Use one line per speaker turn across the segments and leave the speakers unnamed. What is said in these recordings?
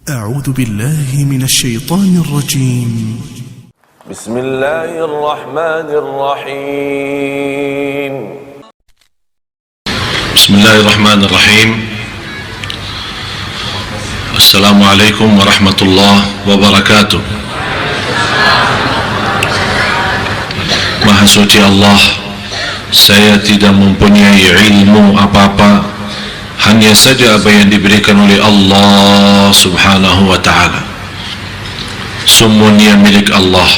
أعوذ بالله من الشيطان الرجيم.
بسم الله الرحمن الرحيم.
بسم الله الرحمن الرحيم. السلام عليكم ورحمة الله وبركاته. Maha suci Allah, saya tidak mempunyai ilmu apa-apa, hanya saja apa yang diberikan oleh Allah subhanahu wa ta'ala. Semuanya milik Allah,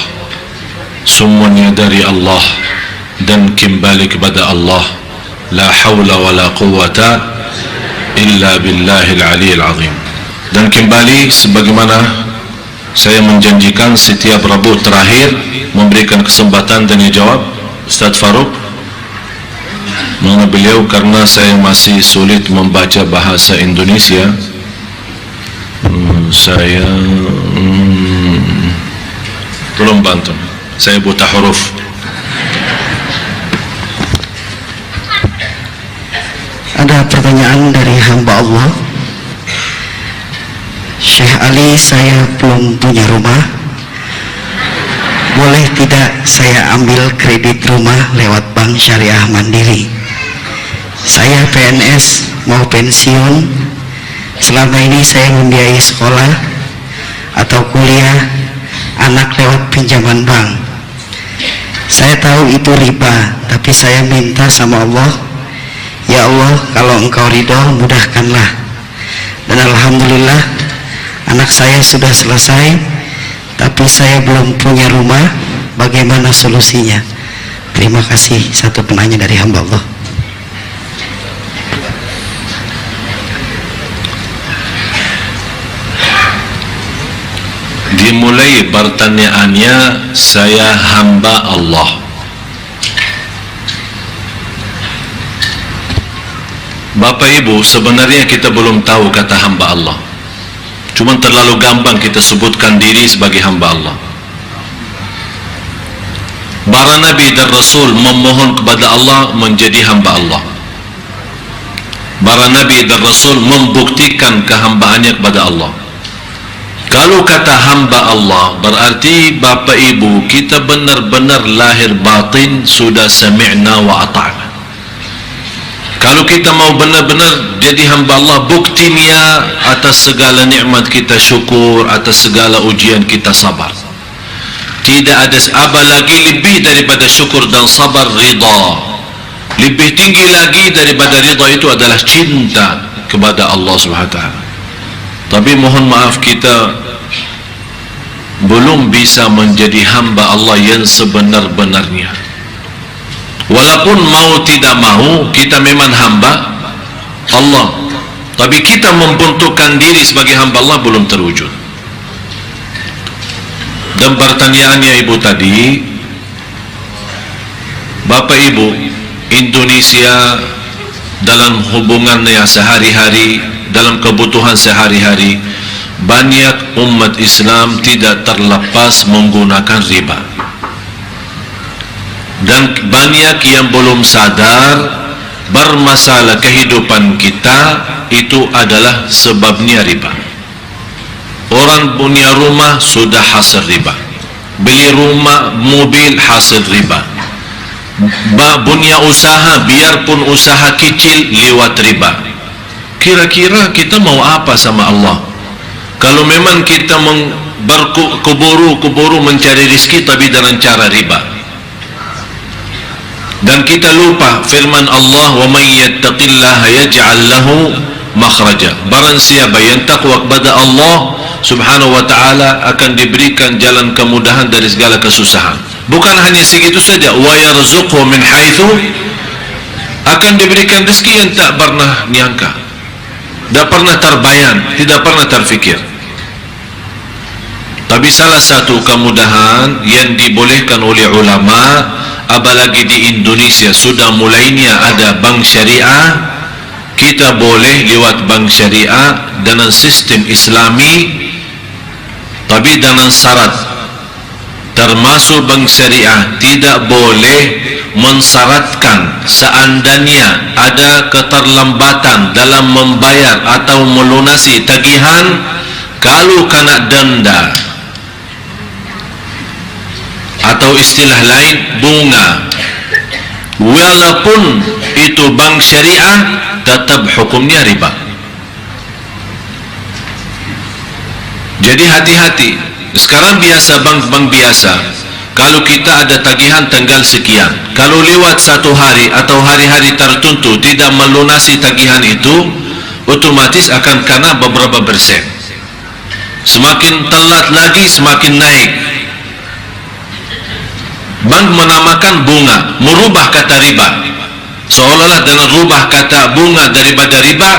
semuanya dari Allah, dan kembali kepada Allah. La hawla wa la quwwata illa billahil aliyil azim. Dan kembali sebagaimana saya menjanjikan setiap Rabu terakhir memberikan kesempatan tanya jawab Ustaz Farouk. Mengenai beliau, karena saya masih sulit membaca bahasa Indonesia, saya tolong bantu, saya buta huruf.
Ada pertanyaan dari hamba Allah. Syekh Ali, saya belum punya rumah, boleh tidak saya ambil kredit rumah lewat Bank Syariah Mandiri? Saya PNS, mau pensiun. Selama ini saya membiayai sekolah atau kuliah anak lewat pinjaman bank. Saya tahu itu riba, tapi saya minta sama Allah, ya Allah, kalau Engkau ridho mudahkanlah. Dan alhamdulillah anak saya sudah selesai, tapi saya belum punya rumah. Bagaimana solusinya? Terima kasih. Satu penanya dari hamba Allah.
Dimulai pertanyaannya, saya hamba Allah. Bapak Ibu, sebenarnya kita belum tahu kata hamba Allah. Cuma terlalu gampang kita sebutkan diri sebagai hamba Allah. Para Nabi dan Rasul memohon kepada Allah menjadi hamba Allah. Para Nabi dan Rasul membuktikan kehambaannya kepada Allah. Kalau kata hamba Allah, berarti Bapak Ibu kita benar-benar lahir batin sudah sami'na wa ata'na. Kalau kita mau benar-benar jadi hamba Allah, buktinya atas segala nikmat kita syukur, atas segala ujian kita sabar. Tidak ada apa lagi lebih daripada syukur dan sabar, ridha. Lebih tinggi lagi daripada ridha itu adalah cinta kepada Allah Subhanahu wa ta'ala. Tapi mohon maaf, kita belum bisa menjadi hamba Allah yang sebenar-benarnya. Walaupun mau tidak mau, kita memang hamba Allah, tapi kita membentukkan diri sebagai hamba Allah belum terwujud. Dan pertanyaannya Ibu tadi, Bapak Ibu, Indonesia dalam hubungannya sehari-hari, dalam kebutuhan sehari-hari, banyak umat Islam tidak terlepas menggunakan riba. Dan banyak yang belum sadar bermasalah kehidupan kita itu adalah sebabnya riba. Orang punya rumah sudah hasil riba, beli rumah, mobil hasil riba, punya usaha biarpun usaha kecil lewat riba. Kira-kira kita mau apa sama Allah kalau memang kita berkuburu mencari rezeki tapi dengan cara riba? Dan kita lupa firman Allah, wa may yattaqillaha yaj'al lahu makhraja. Barang siapa yang takwa kepada Allah Subhanahu wa ta'ala akan diberikan jalan kemudahan dari segala kesusahan. Bukan hanya segitu saja, wa yarzuqhu min haitsu, akan diberikan rezeki yang tak pernah nyangka, tidak pernah terbayang, tidak pernah terfikir. Tapi salah satu kemudahan yang dibolehkan oleh ulama, apalagi di Indonesia sudah mulainya ada bank syariah, kita boleh lewat bank syariah dengan sistem Islami, tapi dengan syarat, termasuk bank syariah tidak boleh mensyaratkan seandainya ada keterlambatan dalam membayar atau melunasi tagihan, Kalau kena denda atau istilah lain bunga, walaupun itu bank syariah, tetap hukumnya riba. Jadi hati-hati. Sekarang biasa bank-bank biasa, kalau kita ada tagihan tanggal sekian, kalau lewat satu hari atau hari-hari tertentu tidak melunasi tagihan itu, otomatis akan kena beberapa persen. Semakin telat lagi semakin naik. Bank menamakan bunga, merubah kata riba, seolah-olah dengan rubah kata bunga daripada riba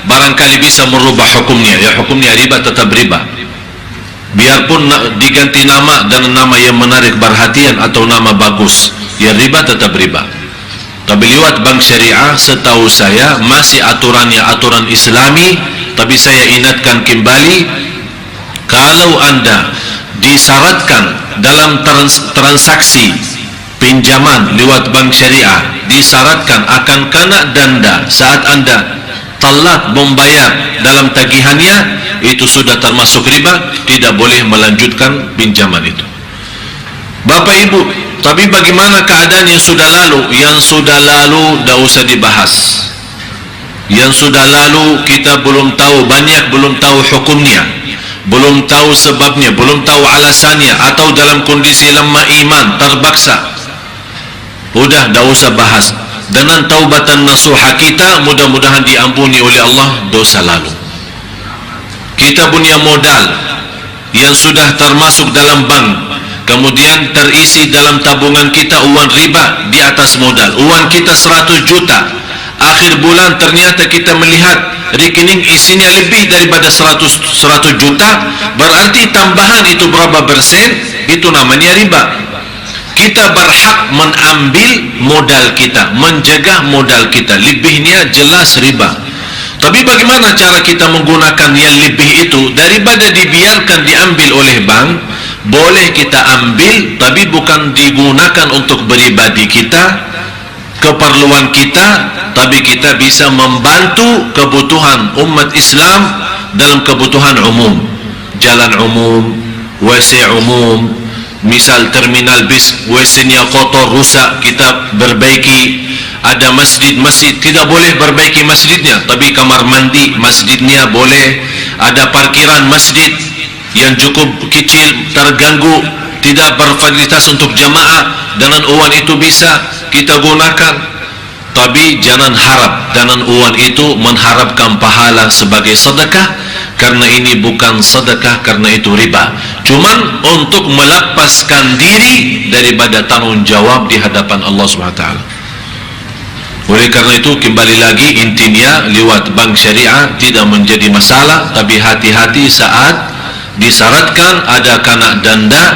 barangkali bisa merubah hukumnya. Ya, hukumnya riba tetap riba, biarpun diganti nama dengan nama yang menarik perhatian atau nama bagus, ya riba tetap riba. Tapi lewat bank syariah setahu saya masih aturannya aturan Islami. Tapi saya ingatkan kembali, kalau anda disyaratkan dalam transaksi pinjaman lewat bank syariah, disyaratkan akan kena denda saat anda telat membayar dalam tagihannya, itu sudah termasuk riba, tidak boleh melanjutkan pinjaman itu. Bapak Ibu, tapi bagaimana keadaan yang sudah lalu? Yang sudah lalu tidak usah dibahas. Yang sudah lalu kita belum tahu banyak, belum tahu hukumnya, belum tahu sebabnya, belum tahu alasannya, atau dalam kondisi lemah iman terpaksa. Udah, tidak usah bahas. Dengan taubatan nasuha kita, mudah-mudahan diampuni oleh Allah dosa lalu. Kita punya modal yang sudah termasuk dalam bank, kemudian terisi dalam tabungan kita uang riba di atas modal. Uang kita 100 juta, akhir bulan ternyata kita melihat rekening isinya lebih daripada 100 juta, berarti tambahan itu berapa persen, itu namanya riba. Kita berhak mengambil modal kita, menjaga modal kita, lebihnya jelas riba. Tapi bagaimana cara kita menggunakan yang lebih itu? Daripada dibiarkan diambil oleh bank, boleh kita ambil, tapi bukan digunakan untuk pribadi kita, keperluan kita, tapi kita bisa membantu kebutuhan umat Islam dalam kebutuhan umum, jalan umum, WC umum. Misal terminal bis, WC-nya kotor, rusak, kita perbaiki. Ada masjid-masjid, tidak boleh perbaiki masjidnya, tapi kamar mandi masjidnya boleh. Ada parkiran masjid yang cukup kecil, terganggu, tidak berfasilitas untuk jamaah, dengan uang itu bisa kita gunakan. Tapi jangan harap dengan uang itu mengharapkan pahala sebagai sedekah, karena ini bukan sedekah, karena itu riba. Cuman untuk melepaskan diri daripada tanggung jawab di hadapan Allah SWT. Oleh karena itu, kembali lagi intinya, lewat bank syariah tidak menjadi masalah, tapi hati-hati saat disyaratkan ada kena denda.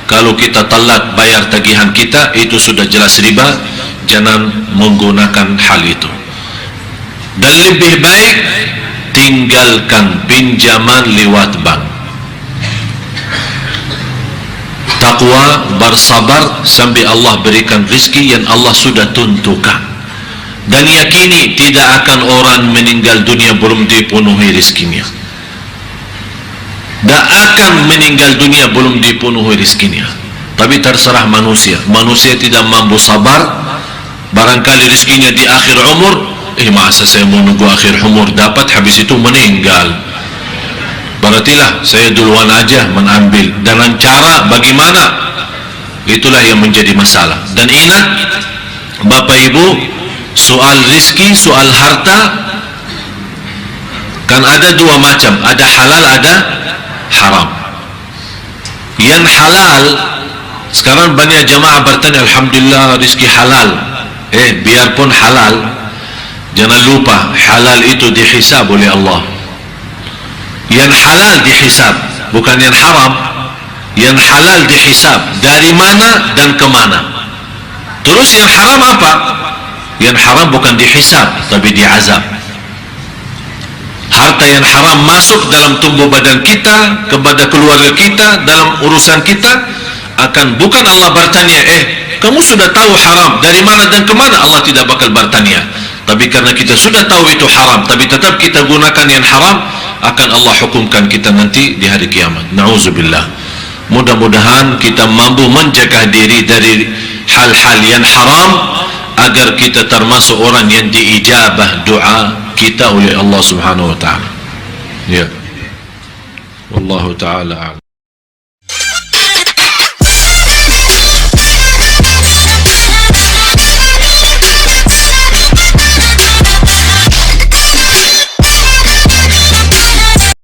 Kalau kita telat bayar tagihan kita, itu sudah jelas riba. Jangan menggunakan hal itu. Dan lebih baik tinggalkan pinjaman lewat bank. Takwa, bersabar sampai Allah berikan rezeki yang Allah sudah tentukan. Dan yakini tidak akan orang meninggal dunia belum dipenuhi rezekinya. Tak akan meninggal dunia belum dipenuhi rezekinya. Tapi terserah manusia. Manusia tidak mampu sabar. Barangkali rezekinya di akhir umur. Masa saya mau nunggu akhir umur dapat, habis itu meninggal. Berartilah saya duluan aja mengambil. Dengan cara bagaimana? Itulah yang menjadi masalah. Dan ingat Bapak Ibu, soal rezeki, soal harta kan ada dua macam, ada halal, ada haram. Yang halal, sekarang banyak jamaah bertanya, alhamdulillah rezeki halal. Biarpun halal, jangan lupa halal itu dihisab oleh Allah. Yang halal dihisab, bukan yang haram. Yang halal dihisab dari mana dan kemana. Terus yang haram apa? Yang haram bukan dihisab, tapi diazab. Harta yang haram masuk dalam tubuh badan kita, kepada keluarga kita, dalam urusan kita, akan bukan Allah bertanya, Kamu sudah tahu haram, dari mana dan kemana, Allah tidak bakal bertanya. Tapi karena kita sudah tahu itu haram, tapi tetap kita gunakan yang haram, akan Allah hukumkan kita nanti di hari kiamat. Na'udzubillah. Mudah-mudahan kita mampu menjaga diri dari hal-hal yang haram, agar kita termasuk orang yang diijabah doa kita oleh Allah Subhanahu wa ta'ala. Ya. Wallahu ta'ala a'lam.